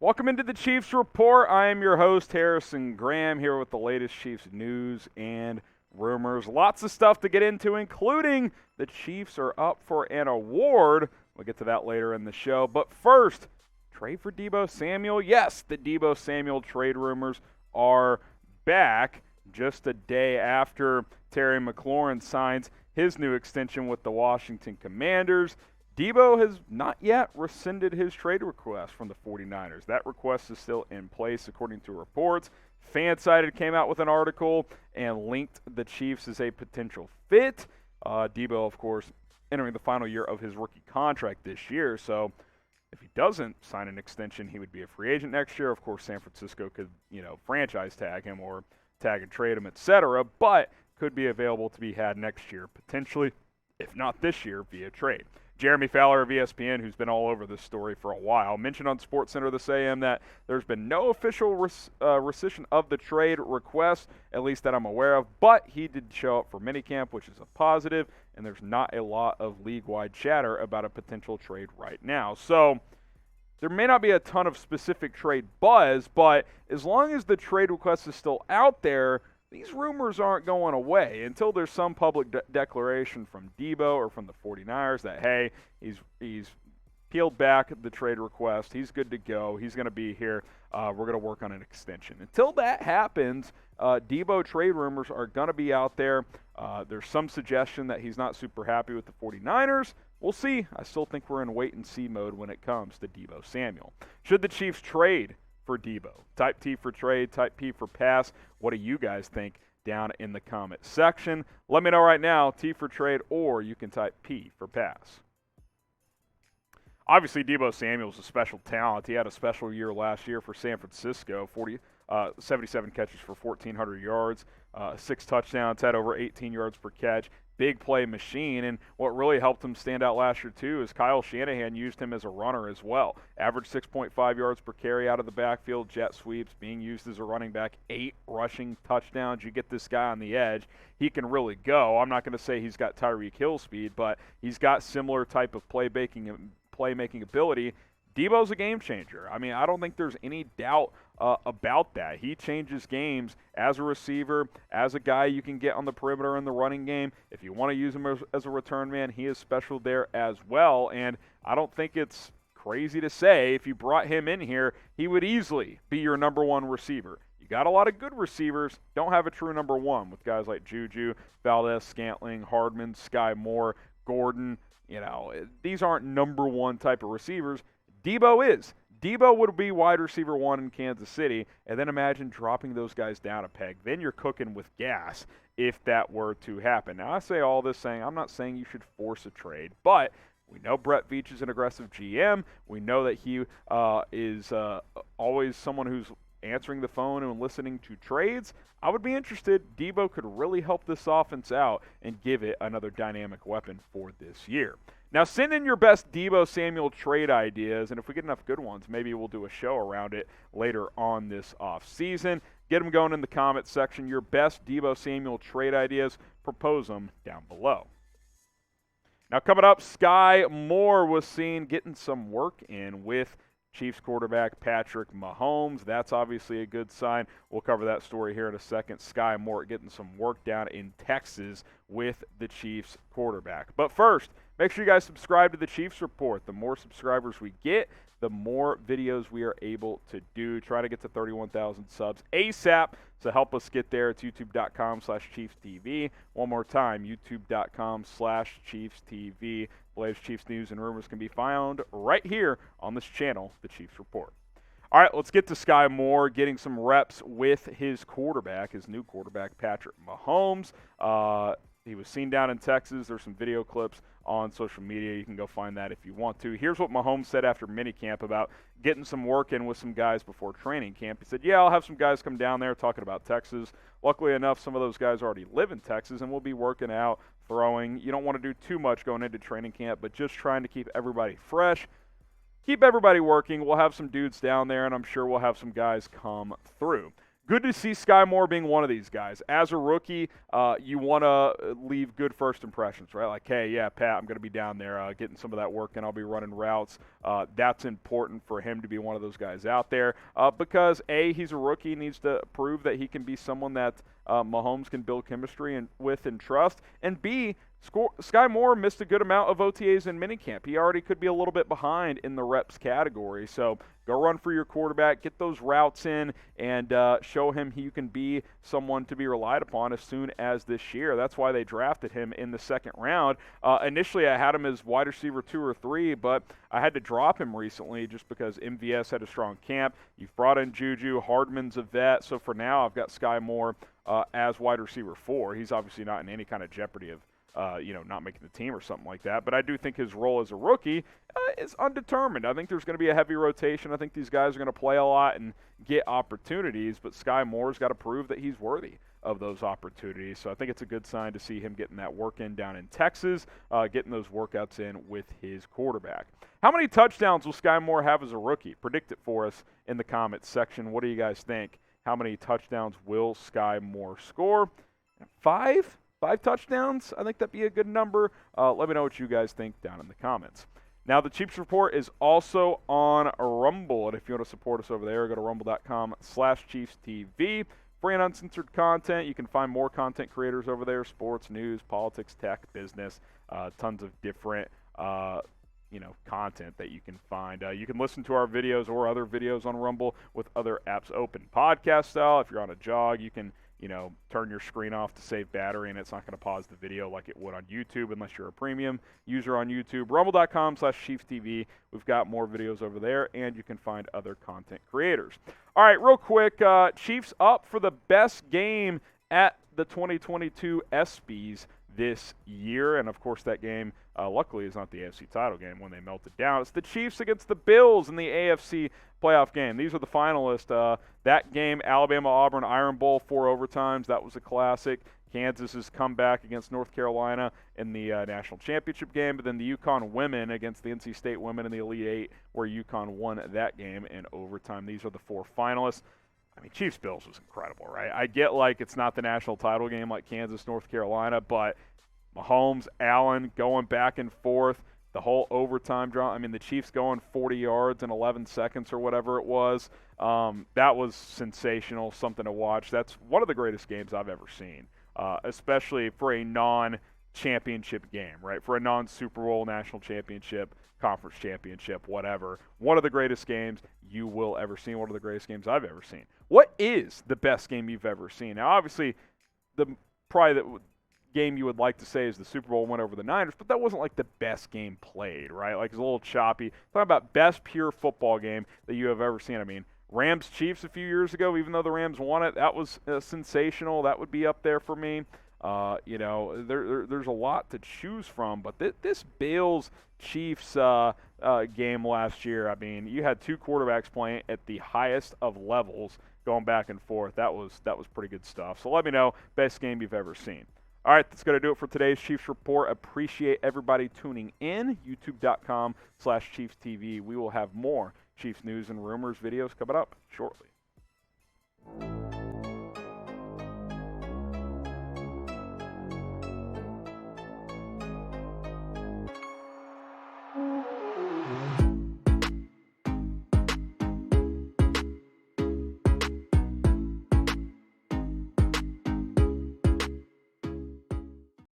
Welcome into the Chiefs Report. I am your host, Harrison Graham, here with the latest Chiefs news and rumors. Lots of stuff to get into, including the Chiefs are up for an award. We'll get to that later in the show. But first, trade for Deebo Samuel. Yes, the Deebo Samuel trade rumors are back just a day after Terry McLaurin signs his new extension with the Washington Commanders. Deebo has not yet rescinded his trade request from the 49ers. That request is still in place, according to reports. Fansided came out with an article and linked the Chiefs as a potential fit. Deebo, of course, entering the final year of his rookie contract this year. So if he doesn't sign an extension, he would be a free agent next year. Of course, San Francisco could, franchise tag him or tag and trade him, etc., but could be available to be had next year, potentially, if not this year, via trade. Jeremy Fowler of ESPN, who's been all over this story for a while, mentioned on SportsCenter this AM that there's been no official rescission of the trade request, at least that I'm aware of, but he did show up for minicamp, which is a positive, and there's not a lot of league-wide chatter about a potential trade right now. So there may not be a ton of specific trade buzz, but as long as the trade request is still out there, these rumors aren't going away until there's some public declaration from Deebo or from the 49ers that, hey, he's peeled back the trade request. He's good to go. He's going to be here. We're going to work on an extension. Until that happens, Deebo trade rumors are going to be out there. There's some suggestion that he's not super happy with the 49ers. We'll see. I still think we're in wait-and-see mode when it comes to Deebo Samuel. Should the Chiefs trade for Deebo? Type T for trade, type P for pass. What do you guys think down in the comment section? Let me know right now, T for trade, or you can type P for pass. Obviously, Deebo Samuel's a special talent. He had a special year last year for San Francisco, 77 catches for 1,400 yards, 6 touchdowns, had over 18 yards per catch. Big play machine, and what really helped him stand out last year too is Kyle Shanahan used him as a runner as well. Average 6.5 yards per carry out of the backfield, jet sweeps, being used as a running back, 8 rushing touchdowns. You get this guy on the edge, he can really go. I'm not going to say he's got Tyreek Hill speed, but he's got similar type of playmaking ability. Deebo's a game changer. I mean, I don't think there's any doubt about that. He changes games as a receiver, as a guy you can get on the perimeter in the running game. If you want to use him as a return man, he is special there as well. And I don't think it's crazy to say if you brought him in here, he would easily be your number one receiver. You got a lot of good receivers, don't have a true number one with guys like Juju, Valdez, Scantling, Hardman, Skyy Moore, Gordon. These aren't number one type of receivers. Deebo is. Deebo would be wide receiver 1 in Kansas City, and then imagine dropping those guys down a peg. Then you're cooking with gas if that were to happen. Now, I say all this saying I'm not saying you should force a trade, but we know Brett Veach is an aggressive GM. We know that he is always someone who's answering the phone and listening to trades. I would be interested. Deebo could really help this offense out and give it another dynamic weapon for this year. Now, send in your best Deebo Samuel trade ideas, and if we get enough good ones, maybe we'll do a show around it later on this offseason. Get them going in the comments section. Your best Deebo Samuel trade ideas, propose them down below. Now, coming up, Skyy Moore was seen getting some work in with Chiefs quarterback Patrick Mahomes. That's obviously a good sign. We'll cover that story here in a second. Skyy Moore getting some work down in Texas with the Chiefs quarterback. But first, make sure you guys subscribe to the Chiefs Report. The more subscribers we get, the more videos we are able to do. Try to get to 31,000 subs ASAP. So help us get there. It's youtube.com/ChiefsTV. One more time, youtube.com/ChiefsTV. Latest Chiefs news and rumors can be found right here on this channel, the Chiefs Report. All right, let's get to Skyy Moore getting some reps with his quarterback, his new quarterback, Patrick Mahomes. He was seen down in Texas. There's some video clips on social media. You can go find that if you want to. Here's what Mahomes said after minicamp about getting some work in with some guys before training camp. He said, yeah, I'll have some guys come down there talking about Texas. Luckily enough, some of those guys already live in Texas, and we'll be working out, throwing. You don't want to do too much going into training camp, but just trying to keep everybody fresh, keep everybody working. We'll have some dudes down there, and I'm sure we'll have some guys come through. good to see Skyy Moore being one of these guys. As a rookie, you want to leave good first impressions, right? Like, hey, yeah, Pat, I'm going to be down there getting some of that work, and I'll be running routes. That's important for him to be one of those guys out there because, A, he's a rookie, needs to prove that he can be someone that Mahomes can build chemistry with and trust, and B, Skyy Moore missed a good amount of OTAs in minicamp. He already could be a little bit behind in the reps category. So go run for your quarterback, get those routes in, and show him he can be someone to be relied upon as soon as this year. That's why they drafted him in the second round. Initially, I had him as wide receiver 2 or 3, but I had to drop him recently just because MVS had a strong camp. You've brought in Juju. Hardman's a vet. So for now, I've got Skyy Moore as wide receiver 4. He's obviously not in any kind of jeopardy of not making the team or something like that. But I do think his role as a rookie is undetermined. I think there's going to be a heavy rotation. I think these guys are going to play a lot and get opportunities, but Skyy Moore's got to prove that he's worthy of those opportunities. So I think it's a good sign to see him getting that work in down in Texas, getting those workouts in with his quarterback. How many touchdowns will Skyy Moore have as a rookie? Predict it for us in the comments section. What do you guys think? How many touchdowns will Skyy Moore score? 5? 5 touchdowns? I think that'd be a good number. Let me know what you guys think down in the comments. Now, the Chiefs Report is also on Rumble, and if you want to support us over there, go to rumble.com/ChiefsTV. Free and uncensored content. You can find more content creators over there, sports, news, politics, tech, business, tons of different content that you can find. You can listen to our videos or other videos on Rumble with other apps open. Podcast style, if you're on a jog, you can turn your screen off to save battery, and it's not going to pause the video like it would on YouTube unless you're a premium user on YouTube. Rumble.com/ChiefsTV. We've got more videos over there, and you can find other content creators. All right, real quick, Chiefs up for the best game at the 2022 ESPYs this year, and of course that game luckily is not the AFC title game when they melted down. It's the Chiefs against the Bills in the AFC playoff game. These are the finalists. That game, Alabama-Auburn Iron Bowl, 4 overtimes. That was a classic. Kansas's comeback against North Carolina in the national championship game, but then the UConn women against the NC State women in the Elite Eight, where UConn won that game in overtime. These are the 4 finalists. I mean, Chiefs-Bills was incredible, right? I get like it's not the national title game like Kansas-North Carolina, but Mahomes, Allen going back and forth, the whole overtime draw. I mean, the Chiefs going 40 yards in 11 seconds or whatever it was. That was sensational, something to watch. That's one of the greatest games I've ever seen, especially for a non-championship game, right? For a non-Super Bowl, national championship, conference championship, whatever. One of the greatest games you will ever see. One of the greatest games I've ever seen. What is the best game you've ever seen? Now, obviously, probably the game you would like to say is the Super Bowl win over the Niners, but that wasn't like the best game played, right? Like, it's a little choppy. Talking about best pure football game that you have ever seen. I mean, Rams-Chiefs a few years ago, even though the Rams won it, that was sensational. That would be up there for me. There's a lot to choose from, but this Bills-Chiefs game last year, I mean, you had 2 quarterbacks playing at the highest of levels going back and forth. That was pretty good stuff. So let me know, best game you've ever seen. All right, that's going to do it for today's Chiefs Report. Appreciate everybody tuning in. YouTube.com/ChiefsTV. We will have more Chiefs news and rumors videos coming up shortly.